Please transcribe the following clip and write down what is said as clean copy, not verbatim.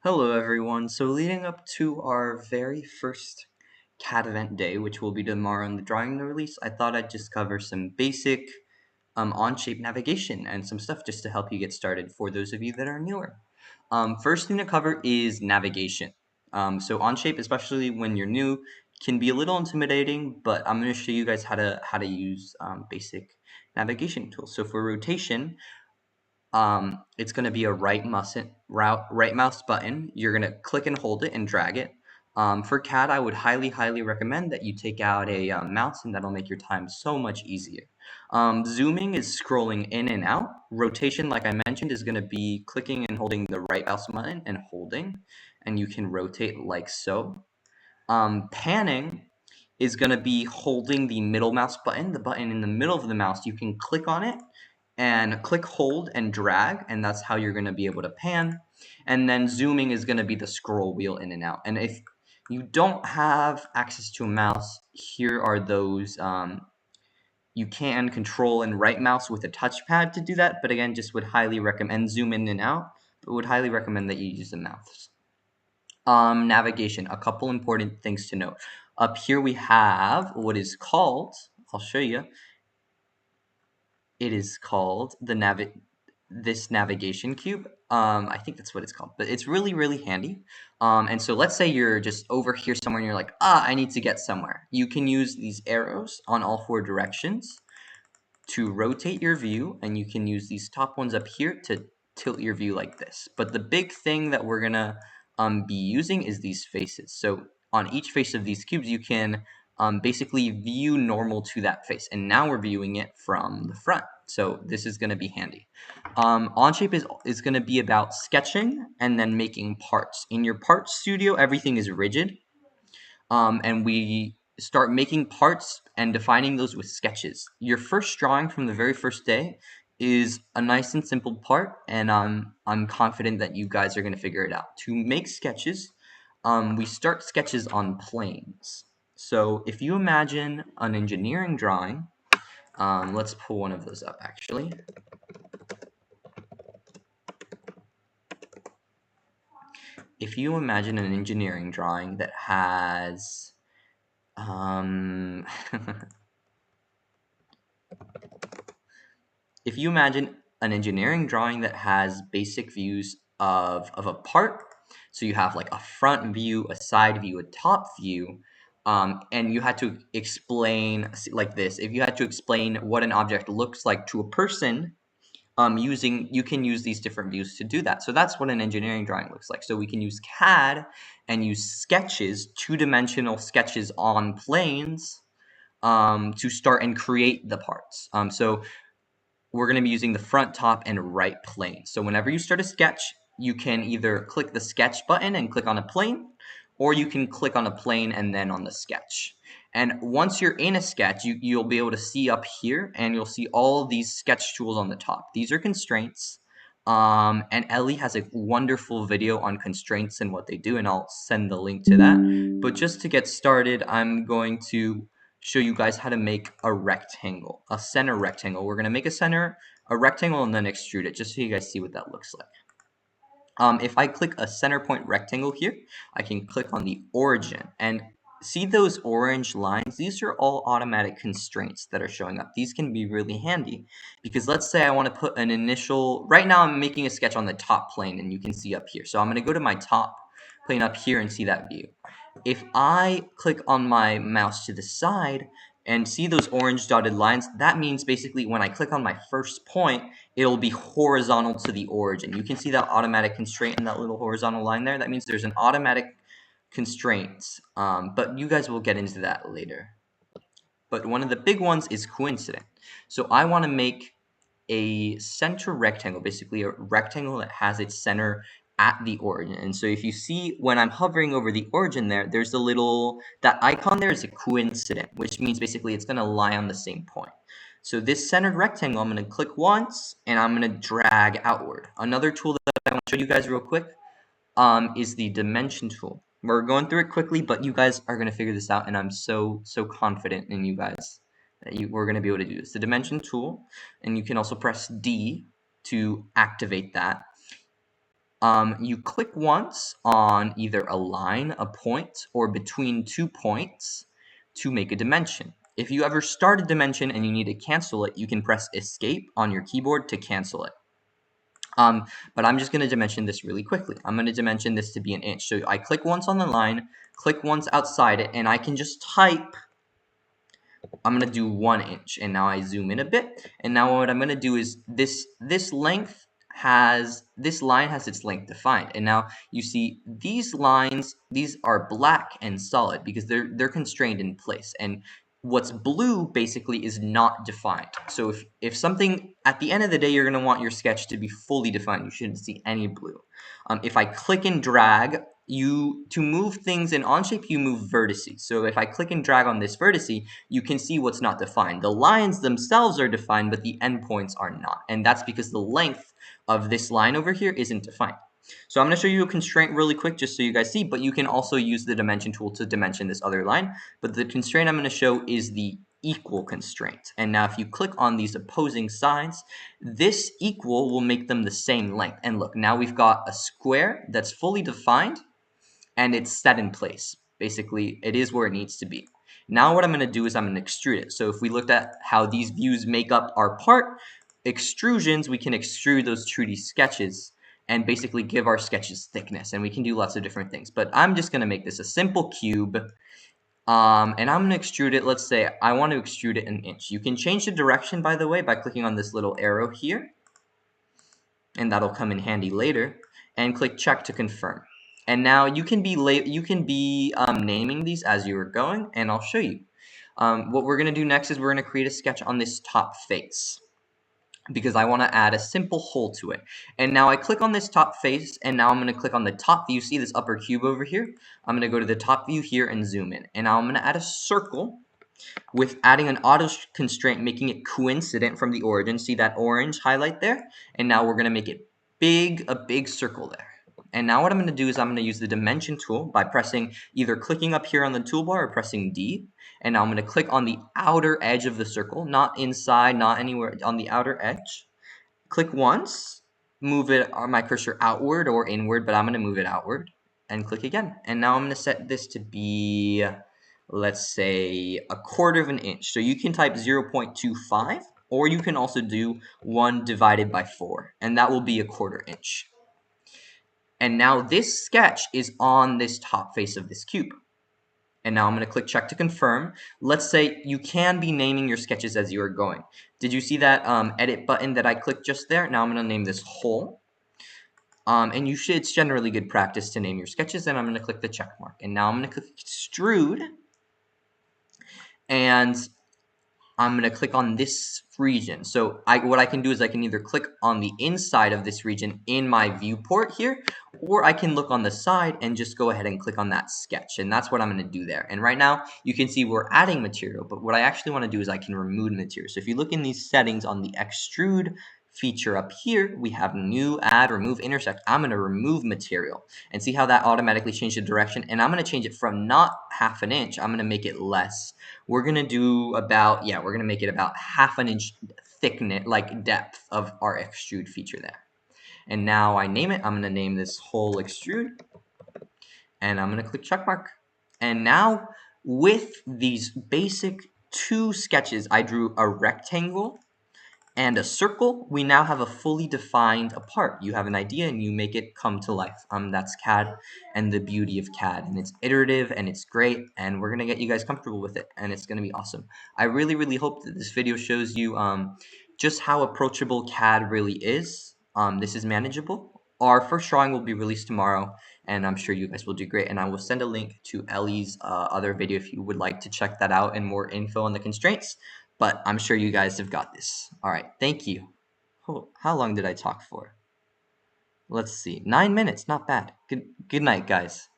Hello everyone. So leading up to our very first CADvent day, which will be tomorrow in the drawing release, I thought I'd just cover some basic on-shape navigation and some stuff just to help you get started for those of you that are newer. First thing to cover is navigation. So on-shape, especially when you're new, can be a little intimidating, but I'm going to show you guys how to use basic navigation tools. So for rotation, it's going to be a right mouse button. You're going to click and hold it and drag it. For CAD, I would highly recommend that you take out a mouse, and that'll make your time so much easier. Zooming is scrolling in and out. Rotation, like I mentioned, is going to be clicking and holding the right mouse button and holding, and you can rotate like so. Panning is going to be holding the middle mouse button, the button in the middle of the mouse. You can click on it and click, hold, and drag, and that's how you're going to be able to pan. And then zooming is going to be the scroll wheel in and out. And if you don't have access to a mouse, here are those. You can control and right mouse with a touchpad to do that, but again, just would highly recommend zoom in and out, but would highly recommend that you use the mouse. Navigation, a couple important things to note. Up here we have what is called, I'll show you, it is called this navigation cube. I think that's what it's called, but it's really handy. And so let's say you're just over here somewhere and you're like, I need to get somewhere. You can use these arrows on all four directions to rotate your view, and you can use these top ones up here to tilt your view like this. But the big thing that we're gonna be using is these faces. So on each face of these cubes, you can basically view normal to that face, and now we're viewing it from the front. So this is going to be handy. Onshape is going to be about sketching and then making parts. In your part studio, everything is rigid, and we start making parts and defining those with sketches. Your first drawing from the very first day is a nice and simple part, and I'm confident that you guys are going to figure it out. To make sketches, we start sketches on planes. So if you imagine an engineering drawing, let's pull one of those up actually. If you imagine an engineering drawing that has if you imagine an engineering drawing that has basic views of a part, so you have like a front view, a side view, a top view, and you had to explain like this. If you had to explain what an object looks like to a person, you can use these different views to do that. So that's what an engineering drawing looks like. So we can use CAD and use sketches, two-dimensional sketches on planes, to start and create the parts. So we're going to be using the front, top, and right plane. So whenever you start a sketch, you can either click the sketch button and click on a plane, or you can click on a plane and then on the sketch. And once you're in a sketch, you'll be able to see up here, and you'll see all these sketch tools on the top. These are constraints, and Ellie has a wonderful video on constraints and what they do, and I'll send the link to that. But just to get started, I'm going to show you guys how to make a rectangle, a center rectangle. We're going to make a rectangle, and then extrude it, just so you guys see what that looks like. If I click a center point rectangle here, I can click on the origin, and see those orange lines? These are all automatic constraints that are showing up. These can be really handy, because let's say I want to put an initial, right now I'm making a sketch on the top plane, and you can see up here. So I'm going to go to my top plane up here and see that view. If I click on my mouse to the side and see those orange dotted lines, that means basically when I click on my first point, it'll be horizontal to the origin. You can see that automatic constraint in that little horizontal line there. That means there's an automatic constraint, but you guys will get into that later. But one of the big ones is coincident. So I want to make a center rectangle, basically a rectangle that has its center at the origin. And so if you see when I'm hovering over the origin there, there's a little, that icon there is a coincident, which means basically it's going to lie on the same point. So this centered rectangle, I'm going to click once, and I'm going to drag outward. Another tool that I want to show you guys real quick is the dimension tool. We're going through it quickly, but you guys are going to figure this out, and I'm so confident in you guys that we're going to be able to do this. The dimension tool, and you can also press D to activate that. you click once on either a line, a point, or between 2 points to make a dimension. If you ever start a dimension and you need to cancel it, you can press escape on your keyboard to cancel it. But I'm just going to dimension this really quickly. I'm going to dimension this to be an inch. So I click once on the line, click once outside it, and I can just type, I'm going to do 1 inch. And now I zoom in a bit. And now what I'm going to do is this line has its length defined. And now you see these lines, these are black and solid because they're constrained in place. And what's blue basically is not defined. So if something, at the end of the day, you're going to want your sketch to be fully defined. You shouldn't see any blue. If I click and drag, to move things in Onshape, you move vertices. So if I click and drag on this vertice, you can see what's not defined. The lines themselves are defined, but the endpoints are not. And that's because the length of this line over here isn't defined. So I'm going to show you a constraint really quick just so you guys see, but you can also use the dimension tool to dimension this other line. But the constraint I'm going to show is the equal constraint. And now if you click on these opposing sides, this equal will make them the same length. And look, now we've got a square that's fully defined and it's set in place. Basically, it is where it needs to be. Now what I'm going to do is I'm going to extrude it. So if we looked at how these views make up our part, extrusions, we can extrude those 2D sketches and basically give our sketches thickness. And we can do lots of different things. But I'm just going to make this a simple cube. And I'm going to extrude it. Let's say I want to extrude it 1 inch. You can change the direction, by the way, by clicking on this little arrow here. And that'll come in handy later. And click check to confirm. And now you can be naming these as you are going, and I'll show you. What we're going to do next is we're going to create a sketch on this top face because I want to add a simple hole to it. And now I click on this top face, and now I'm going to click on the top view. See this upper cube over here? I'm going to go to the top view here and zoom in. And now I'm going to add a circle with adding an auto constraint, making it coincident from the origin. See that orange highlight there? And now we're going to make it a big circle there. And now what I'm going to do is I'm going to use the dimension tool by either clicking up here on the toolbar or pressing D. And now I'm going to click on the outer edge of the circle, not inside, not anywhere, on the outer edge. Click once, move my cursor outward or inward, but I'm going to move it outward, and click again. And now I'm going to set this to be, let's say, 1/4 of an inch. So you can type 0.25, or you can also do 1 divided by 4, and that will be 1/4 inch. And now this sketch is on this top face of this cube. And now I'm going to click check to confirm. Let's say you can be naming your sketches as you are going. Did you see that edit button that I clicked just there? Now I'm going to name this hole. And it's generally good practice to name your sketches. And I'm going to click the check mark. And now I'm going to click extrude. And I'm going to click on this region. So what I can do is I can either click on the inside of this region in my viewport here, or I can look on the side and just go ahead and click on that sketch. And that's what I'm going to do there. And right now you can see we're adding material, but what I actually want to do is I can remove material. So if you look in these settings on the extrude feature up here, we have new, add, remove, intersect. I'm going to remove material and see how that automatically changed the direction. And I'm going to change it from not 1/2 inch. I'm going to make it less. We're going to do about, we're going to make it about 1/2 inch thickness, like depth of our extrude feature there. And now I name it. I'm going to name this hole extrude. And I'm going to click check mark. And now with these basic 2 sketches, I drew a rectangle and a circle. We now have a fully defined part. You have an idea and you make it come to life. That's CAD and the beauty of CAD. And it's iterative and it's great. And we're going to get you guys comfortable with it. And it's going to be awesome. I really, really hope that this video shows you just how approachable CAD really is. This is manageable. Our first drawing will be released tomorrow. And I'm sure you guys will do great. And I will send a link to Ellie's other video if you would like to check that out and more info on the constraints. But I'm sure you guys have got this. All right, thank you. Oh, how long did I talk for? Let's see, 9 minutes, not bad. Good night, guys.